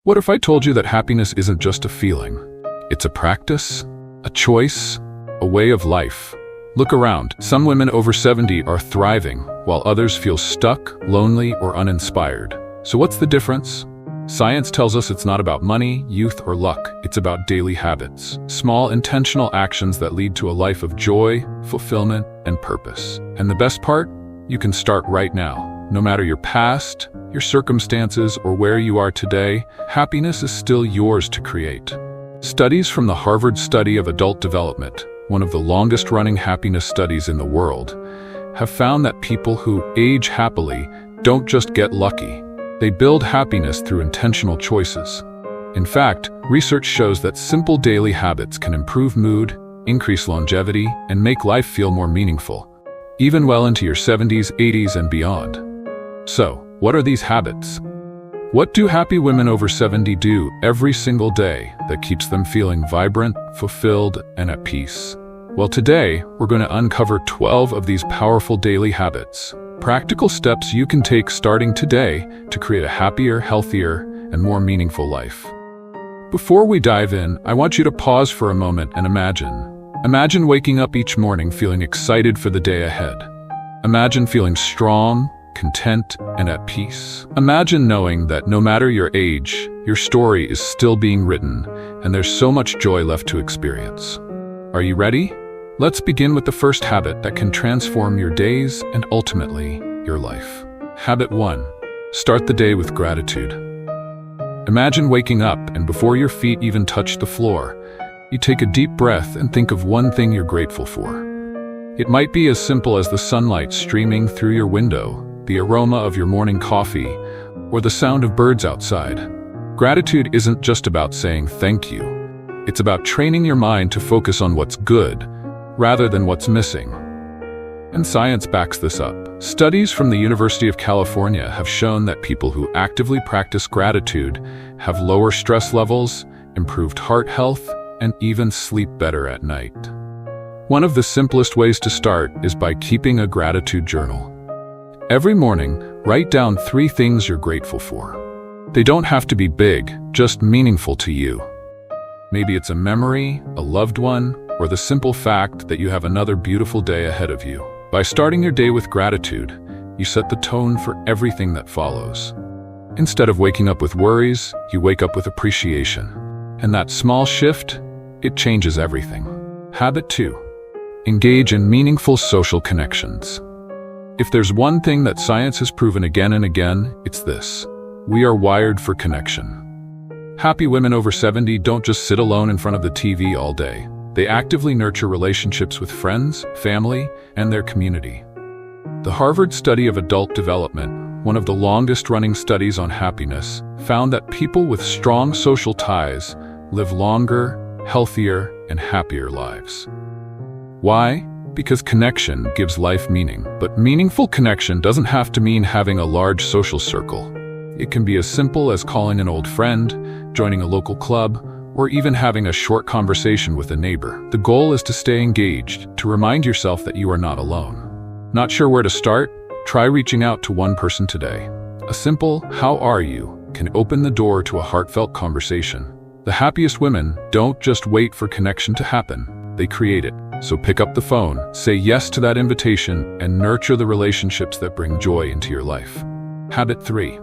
What if I told you that happiness isn't just a feeling? It's a practice, a choice, a way of life. Look around. Some women over 70 are thriving, while others feel stuck, lonely, or uninspired. So what's the difference? Science tells us it's not about money, youth, or luck. It's about daily habits, small intentional actions that lead to a life of joy, fulfillment, and purpose. And the best part? You can start right now. No matter your past, your circumstances, or where you are today, happiness is still yours to create. Studies from the Harvard Study of Adult Development, one of the longest-running happiness studies in the world, have found that people who age happily don't just get lucky. They build happiness through intentional choices. In fact, research shows that simple daily habits can improve mood, increase longevity, and make life feel more meaningful, even well into your 70s, 80s, and beyond. So, what are these habits? What do happy women over 70 do every single day that keeps them feeling vibrant, fulfilled, and at peace? Well, today, we're going to uncover 12 of these powerful daily habits, practical steps you can take starting today to create a happier, healthier, and more meaningful life. Before we dive in, I want you to pause for a moment and imagine. Imagine waking up each morning feeling excited for the day ahead. Imagine feeling strong, content, and at peace. Imagine knowing that no matter your age, your story is still being written, and there's so much joy left to experience. Are you ready? Let's begin with the first habit that can transform your days and ultimately your life. Habit 1. Start the day with gratitude. Imagine waking up and before your feet even touch the floor, you take a deep breath and think of one thing you're grateful for. It might be as simple as the sunlight streaming through your window, the aroma of your morning coffee, or the sound of birds outside. Gratitude isn't just about saying thank you. It's about training your mind to focus on what's good, rather than what's missing. And science backs this up. Studies from the University of California have shown that people who actively practice gratitude have lower stress levels, improved heart health, and even sleep better at night. One of the simplest ways to start is by keeping a gratitude journal. Every morning, write down 3 things you're grateful for. They don't have to be big, just meaningful to you. Maybe it's a memory, a loved one, or the simple fact that you have another beautiful day ahead of you. By starting your day with gratitude, you set the tone for everything that follows. Instead of waking up with worries, you wake up with appreciation. And that small shift, it changes everything. Habit 2. Engage in meaningful social connections. If there's one thing that science has proven again and again, it's this: we are wired for connection. Happy women over 70 don't just sit alone in front of the TV all day. They actively nurture relationships with friends, family, and their community. The Harvard Study of Adult Development, one of the longest-running studies on happiness, found that people with strong social ties live longer, healthier, and happier lives. Why? Because connection gives life meaning. But meaningful connection doesn't have to mean having a large social circle. It can be as simple as calling an old friend, joining a local club, or even having a short conversation with a neighbor. The goal is to stay engaged, to remind yourself that you are not alone. Not sure where to start? Try reaching out to one person today. A simple "How are you?" can open the door to a heartfelt conversation. The happiest women don't just wait for connection to happen, they create it. So pick up the phone, say yes to that invitation, and nurture the relationships that bring joy into your life. Habit 3.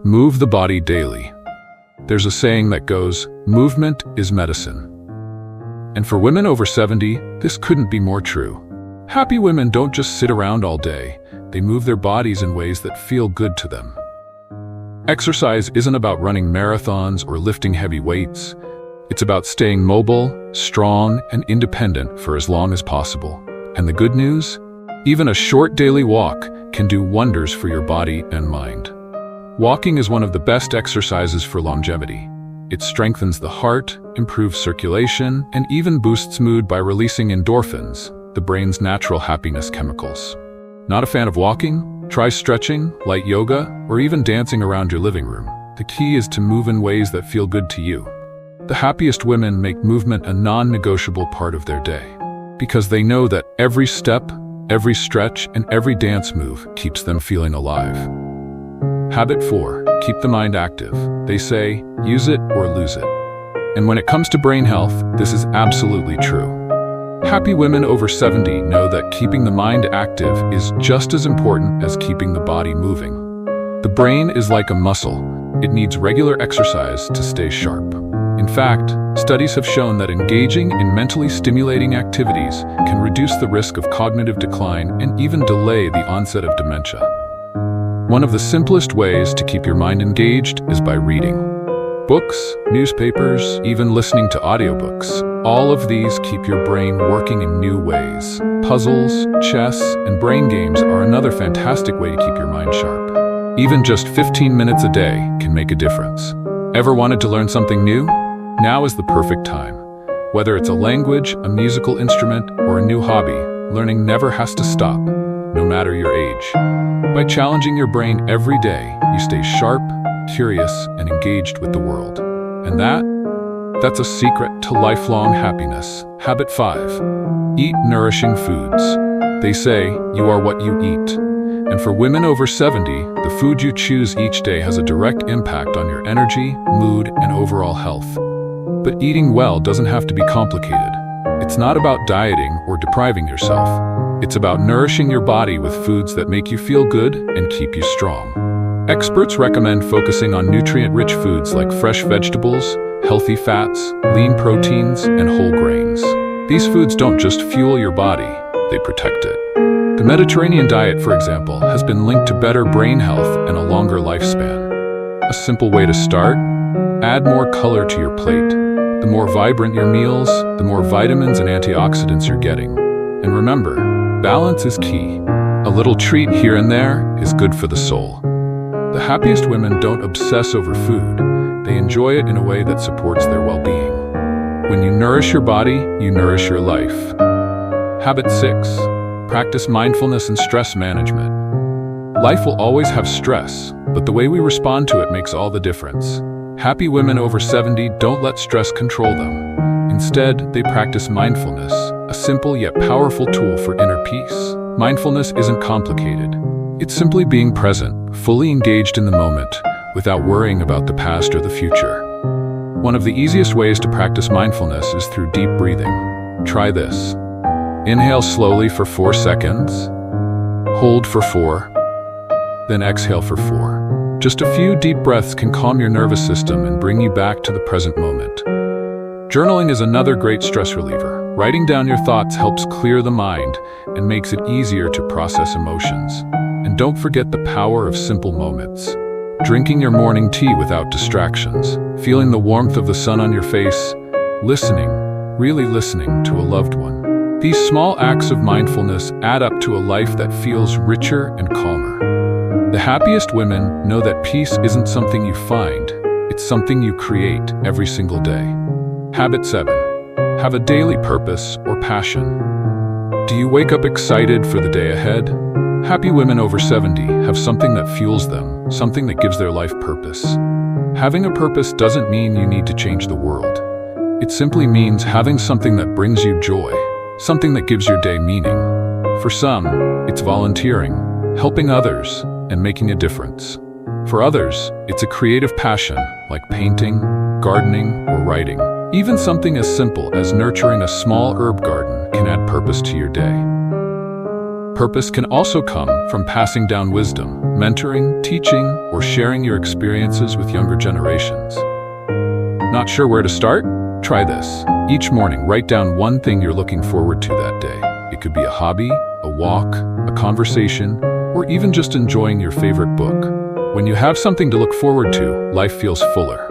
Move the body daily. There's a saying that goes, movement is medicine. And for women over 70, this couldn't be more true. Happy women don't just sit around all day, they move their bodies in ways that feel good to them. Exercise isn't about running marathons or lifting heavy weights. It's about staying mobile, strong, and independent for as long as possible. And the good news? Even a short daily walk can do wonders for your body and mind. Walking is one of the best exercises for longevity. It strengthens the heart, improves circulation, and even boosts mood by releasing endorphins, the brain's natural happiness chemicals. Not a fan of walking? Try stretching, light yoga, or even dancing around your living room. The key is to move in ways that feel good to you. The happiest women make movement a non-negotiable part of their day, because they know that every step, every stretch, and every dance move keeps them feeling alive. Habit 4. Keep the mind active. They say, use it or lose it. And when it comes to brain health, this is absolutely true. Happy women over 70 know that keeping the mind active is just as important as keeping the body moving. The brain is like a muscle. It needs regular exercise to stay sharp. In fact, studies have shown that engaging in mentally stimulating activities can reduce the risk of cognitive decline and even delay the onset of dementia. One of the simplest ways to keep your mind engaged is by reading. Books, newspapers, even listening to audiobooks. All of these keep your brain working in new ways. Puzzles, chess, and brain games are another fantastic way to keep your mind sharp. Even just 15 minutes a day can make a difference. Ever wanted to learn something new? Now is the perfect time. Whether it's a language, a musical instrument, or a new hobby, learning never has to stop, no matter your age. By challenging your brain every day, you stay sharp, curious, and engaged with the world. And that's a secret to lifelong happiness. Habit 5. Eat nourishing foods. They say, you are what you eat. And for women over 70, the food you choose each day has a direct impact on your energy, mood, and overall health. But eating well doesn't have to be complicated. It's not about dieting or depriving yourself. It's about nourishing your body with foods that make you feel good and keep you strong. Experts recommend focusing on nutrient-rich foods like fresh vegetables, healthy fats, lean proteins, and whole grains. These foods don't just fuel your body, they protect it. The Mediterranean diet, for example, has been linked to better brain health and a longer lifespan. A simple way to start? Add more color to your plate. The more vibrant your meals, the more vitamins and antioxidants you're getting. And remember, balance is key. A little treat here and there is good for the soul. The happiest women don't obsess over food. They enjoy it in a way that supports their well-being. When you nourish your body, you nourish your life. Habit 6. Practice mindfulness and stress management. Life will always have stress, but the way we respond to it makes all the difference. Happy women over 70 don't let stress control them. Instead, they practice mindfulness, a simple yet powerful tool for inner peace. Mindfulness isn't complicated. It's simply being present, fully engaged in the moment, without worrying about the past or the future. One of the easiest ways to practice mindfulness is through deep breathing. Try this. Inhale slowly for 4 seconds, hold for 4, then exhale for 4. Just a few deep breaths can calm your nervous system and bring you back to the present moment. Journaling is another great stress reliever. Writing down your thoughts helps clear the mind and makes it easier to process emotions. And don't forget the power of simple moments. Drinking your morning tea without distractions, feeling the warmth of the sun on your face, listening, really listening to a loved one. These small acts of mindfulness add up to a life that feels richer and calmer. The happiest women know that peace isn't something you find, it's something you create every single day. Habit 7. Have a daily purpose or passion. Do you wake up excited for the day ahead? Happy women over 70 have something that fuels them, something that gives their life purpose. Having a purpose doesn't mean you need to change the world. It simply means having something that brings you joy, something that gives your day meaning. For some, it's volunteering, helping others, and making a difference. For others, it's a creative passion like painting, gardening, or writing. Even something as simple as nurturing a small herb garden can add purpose to your day. Purpose can also come from passing down wisdom, mentoring, teaching, or sharing your experiences with younger generations. Not sure where to start? Try this. Each morning, write down one thing you're looking forward to that day. It could be a hobby, a walk, a conversation, or even just enjoying your favorite book. When you have something to look forward to, life feels fuller.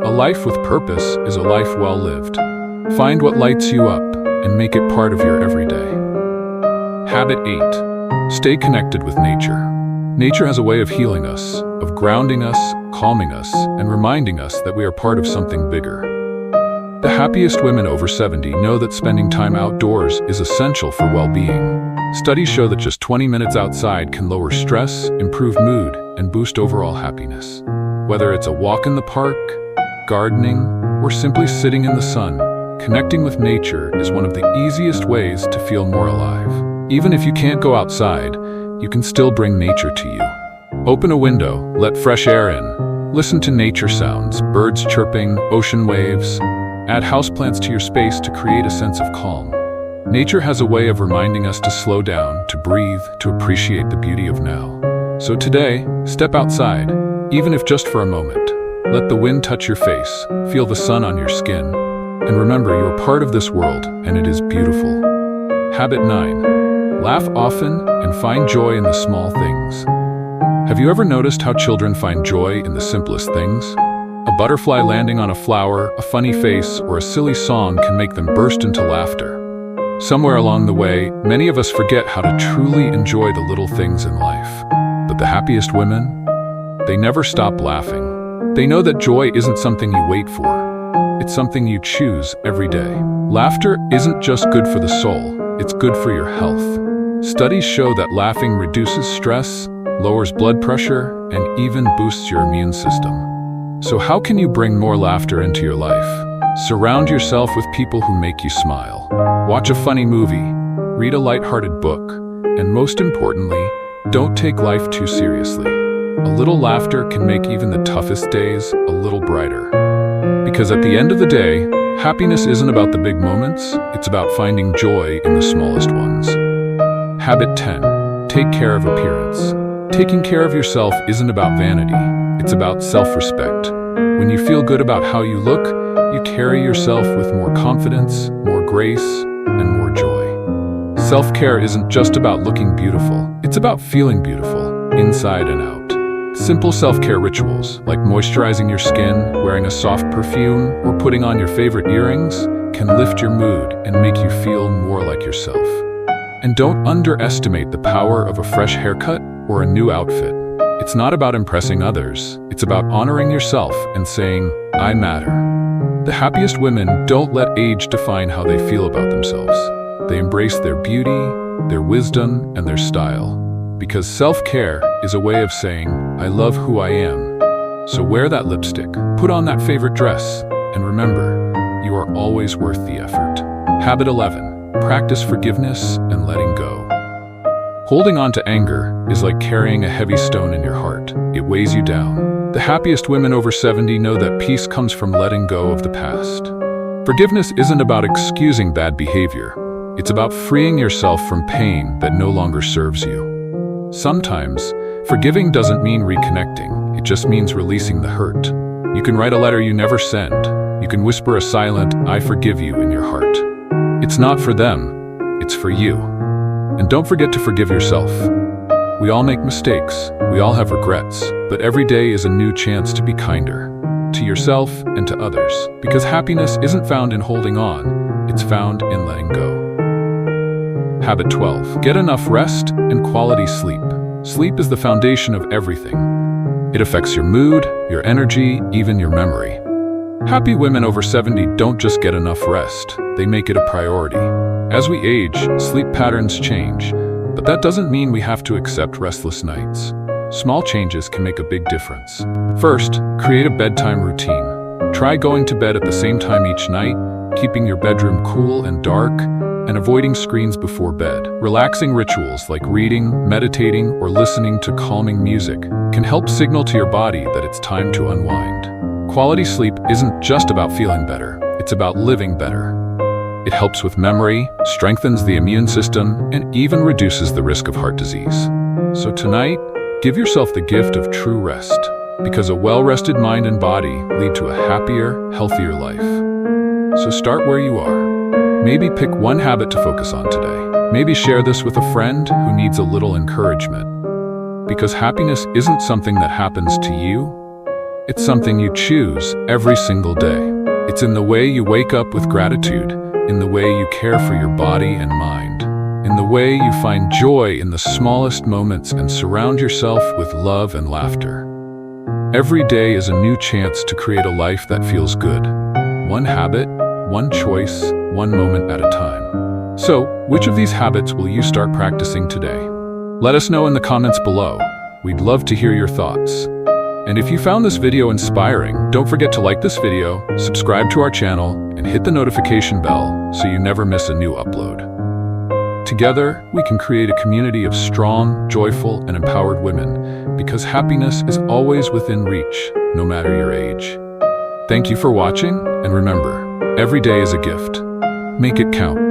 A life with purpose is a life well lived. Find what lights you up and make it part of your everyday. Habit 8. Stay connected with nature. Nature has a way of healing us, of grounding us, calming us, and reminding us that we are part of something bigger. The happiest women over 70 know that spending time outdoors is essential for well-being. Studies show that just 20 minutes outside can lower stress, improve mood, and boost overall happiness. Whether it's a walk in the park, gardening, or simply sitting in the sun, connecting with nature is one of the easiest ways to feel more alive. Even if you can't go outside, you can still bring nature to you. Open a window, let fresh air in, Listen to nature sounds, birds chirping, ocean waves. Add houseplants to your space to create a sense of calm. Nature has a way of reminding us to slow down, to breathe, to appreciate the beauty of now. So today, step outside, even if just for a moment. Let the wind touch your face, feel the sun on your skin, and remember you're part of this world and it is beautiful. Habit 9. Laugh often and find joy in the small things. Have you ever noticed how children find joy in the simplest things? A butterfly landing on a flower, a funny face, or a silly song can make them burst into laughter. Somewhere along the way, many of us forget how to truly enjoy the little things in life. But the happiest women? They never stop laughing. They know that joy isn't something you wait for. It's something you choose every day. Laughter isn't just good for the soul, it's good for your health. Studies show that laughing reduces stress, lowers blood pressure, and even boosts your immune system. So how can you bring more laughter into your life? Surround yourself with people who make you smile. Watch a funny movie, read a light-hearted book, and most importantly, don't take life too seriously. A little laughter can make even the toughest days a little brighter. Because at the end of the day, happiness isn't about the big moments, it's about finding joy in the smallest ones. Habit 10. Take care of appearance. Taking care of yourself isn't about vanity, it's about self-respect. When you feel good about how you look, you carry yourself with more confidence, more grace, and more joy. Self-care isn't just about looking beautiful, it's about feeling beautiful, inside and out. Simple self-care rituals, like moisturizing your skin, wearing a soft perfume, or putting on your favorite earrings, can lift your mood and make you feel more like yourself. And don't underestimate the power of a fresh haircut or a new outfit. It's not about impressing others, it's about honoring yourself and saying, I matter. The happiest women don't let age define how they feel about themselves. They embrace their beauty, their wisdom, and their style. Because self-care is a way of saying, I love who I am. So wear that lipstick, put on that favorite dress, and remember, you are always worth the effort. Habit 11. Practice forgiveness and letting go. Holding on to anger is like carrying a heavy stone in your heart. It weighs you down. The happiest women over 70 know that peace comes from letting go of the past. Forgiveness isn't about excusing bad behavior. It's about freeing yourself from pain that no longer serves you. Sometimes, forgiving doesn't mean reconnecting. It just means releasing the hurt. You can write a letter you never send. You can whisper a silent, I forgive you in your heart. It's not for them, it's for you. And don't forget to forgive yourself. We all make mistakes, we all have regrets, but every day is a new chance to be kinder, to yourself and to others, because happiness isn't found in holding on, it's found in letting go. Habit 12. Get enough rest and quality sleep. Sleep is the foundation of everything. It affects your mood, your energy, even your memory. Happy women over 70 don't just get enough rest, they make it a priority. As we age, sleep patterns change, but that doesn't mean we have to accept restless nights. Small changes can make a big difference. First, create a bedtime routine. Try going to bed at the same time each night, keeping your bedroom cool and dark, and avoiding screens before bed. Relaxing rituals like reading, meditating, or listening to calming music can help signal to your body that it's time to unwind. Quality sleep isn't just about feeling better, it's about living better. It helps with memory, strengthens the immune system, and even reduces the risk of heart disease. So tonight, give yourself the gift of true rest, because a well-rested mind and body lead to a happier, healthier life. So start where you are. Maybe pick one habit to focus on today. Maybe share this with a friend who needs a little encouragement. Because happiness isn't something that happens to you, it's something you choose every single day. It's in the way you wake up with gratitude, in the way you care for your body and mind, in the way you find joy in the smallest moments and surround yourself with love and laughter. Every day is a new chance to create a life that feels good. One habit, one choice, one moment at a time. So, which of these habits will you start practicing today? Let us know in the comments below. We'd love to hear your thoughts. And if you found this video inspiring, don't forget to like this video, subscribe to our channel, and hit the notification bell so you never miss a new upload. Together, we can create a community of strong, joyful, and empowered women, because happiness is always within reach. no matter your age. Thank you for watching, and remember, every day is a gift. Make it count.